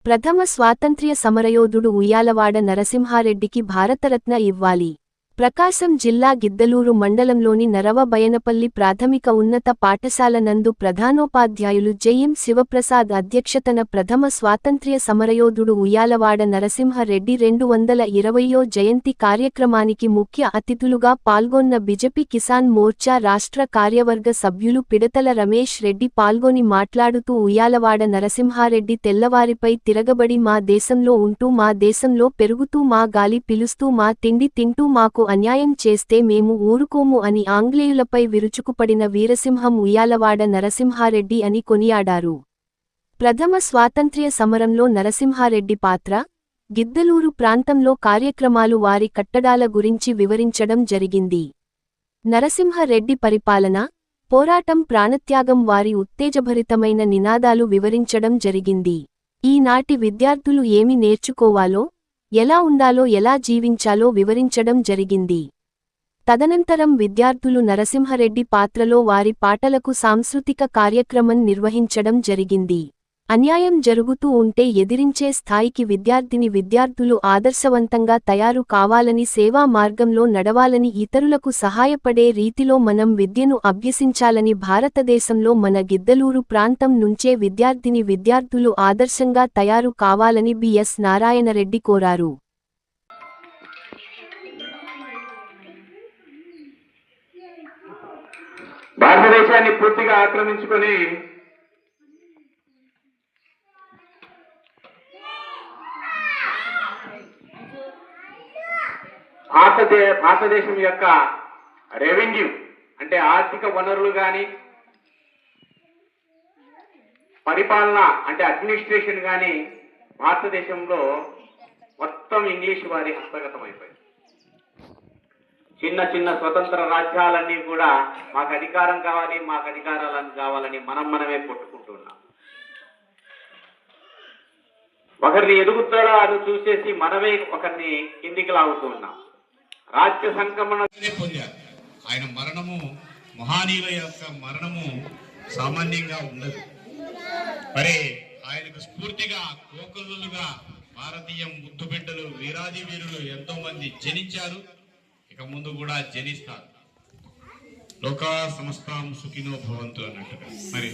ప్రథమ స్వాతంత్ర్య సమరయోధుడు ఉయ్యాలవాడ నరసింహారెడ్డికి భారతరత్న ఇవ్వాలి. ప్రకాశం జిల్లా గిద్దలూరు మండలంలోని నరవ బయనపల్లి ప్రాథమిక ఉన్నత పాఠశాల నందు ప్రధానోపాధ్యాయులు జెఎం శివప్రసాద్ అధ్యక్షతన ప్రథమ స్వాతంత్ర్య సమరయోధుడు ఉయ్యాలవాడ నరసింహారెడ్డి 220వ జయంతి కార్యక్రమానికి ముఖ్య అతిథులుగా పాల్గొన్న బిజెపి కిసాన్ మోర్చా రాష్ట్ర కార్యవర్గ సభ్యులు పిడతల రమేష్ రెడ్డి పాల్గొని మాట్లాడుతూ ఉయ్యాలవాడ నరసింహారెడ్డి తెల్లవారిపై తిరగబడి మా దేశంలో ఉంటూ మా దేశంలో పెరుగుతూ మా గాలి పిలుస్తూ మా తిండి తింటూ మాకు అన్యాయం చేస్తే మేము ఊరుకోము అని ఆంగ్లేయులపై విరుచుకుపడిన వీరసింహం ఉయ్యాలవాడ నరసింహారెడ్డి అని కొనియాడారు. ప్రథమ స్వాతంత్ర్య సమరంలో నరసింహారెడ్డి పాత్ర, గిద్దలూరు ప్రాంతంలో కార్యక్రమాలు వారి కట్టడాల గురించి వివరించడం జరిగింది. నరసింహారెడ్డి పరిపాలన, పోరాటం ప్రాణత్యాగం వారి ఉత్తేజభరితమైన నినాదాలు వివరించడం జరిగింది. ఈనాటి విద్యార్థులు ఏమి నేర్చుకోవాలో, ఎలా ఉండాలో ఎలా జీవించాలో వివరించడం జరిగింది. తదనంతరం విద్యార్థులు నరసింహారెడ్డి పాత్రలో వారి పాటలకు సాంస్కృతిక కార్యక్రమం నిర్వహించడం జరిగింది. అన్యాయం జరుగుతూ ఉంటే ఎదిరించే స్థాయికి విద్యార్థులు ఆదర్శవంతంగా తయారు కావాలని సేవా మార్గంలో నడవాలని ఇతరులకు సహాయపడే రీతిలో మనం విద్యను అభ్యసించాలని భారతదేశంలో మన గిద్దలూరు ప్రాంతం నుంచే విద్యార్థులు ఆదర్శంగా తయారు కావాలని బిఎస్ నారాయణరెడ్డి కోరారు. భారతదేశాన్ని పూర్తిగా ఆక్రమించుకొని భారతదేశం యొక్క రెవెన్యూ అంటే ఆర్థిక వనరులు కానీ, పరిపాలన అంటే అడ్మినిస్ట్రేషన్ కానీ భారతదేశంలో మొత్తం ఇంగ్లీష్ వారి హస్తగతమైపోయింది. చిన్న చిన్న స్వతంత్ర రాజ్యాలన్నీ కూడా మాకు అధికారం కావాలి, మాకు అధికారాలను కావాలని మనమే కొట్టుకుంటున్నాం. ఒకరిని ఎదుగుతాడో చూసేసి మనమే ఒకరిని కిందికి లాగుతూ ఉన్నాం. రాజ్య సంక్రమణ పొందారు. ఆయన మరణము, మహానీయుల యొక్క మరణము సామాన్యంగా ఉండదు. మరి ఆయనకు స్ఫూర్తిగా కోకొల్లుగా భారతీయ ముద్దుబిడ్డలు, వీరాది వీరులు ఎంతో మంది జనించారు, ఇక ముందు కూడా జనిస్తారు. లోకా సమస్తాం సుఖినో భవంతు అన్నట్టుగా. మరి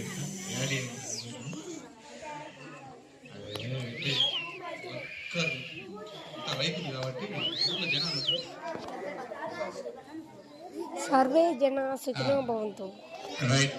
రైతులు కాబట్టి జనాలు సర్వే జన సుఖినో భవంతు. రైట్.